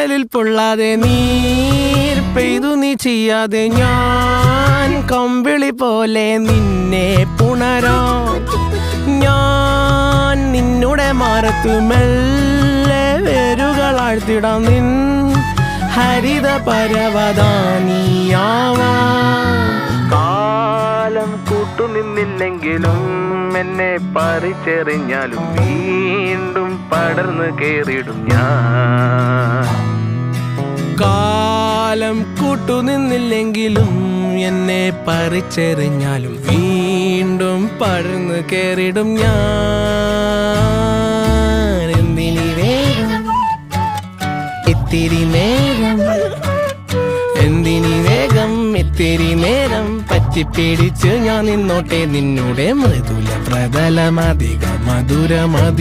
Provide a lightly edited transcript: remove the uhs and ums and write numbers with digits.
കടലിൽ പൊള്ളാതെ നീർ പെയ്തു നീ ചെയ്യാതെ ഞാൻ കമ്പിളി പോലെ നിന്നെ പുണരാം. ഞാൻ നിന്നുടെ മാറത്തു മെല്ലെ വേരുകളാഴ്ത്തിടാം. നിൻ ഹരിത പരവതാനിയാവാം. കാലം കൂട്ടുനിന്നില്ലെങ്കിലും എന്നെ പറിച്ചെറിഞ്ഞാലും വീണ്ടും പടർന്നു കേറിടും ഞാൻ. കാലം കൂട്ടുനിന്നില്ലെങ്കിലും എന്നെ പറിച്ചെറിഞ്ഞാലും വീണ്ടും പടർന്നു കേറിടും ഞാൻ. എന്തിനി വേഗം ഇത്തിരി നേരം, എന്തിനി വേഗം ഇത്തിരി നേരം പറ്റിപ്പിടിച്ച് ഞാൻ നിന്നോട്ടെ നിന്നുടെ മൃദുല പ്രതലമധിക മധുരമതിമനോഹരം.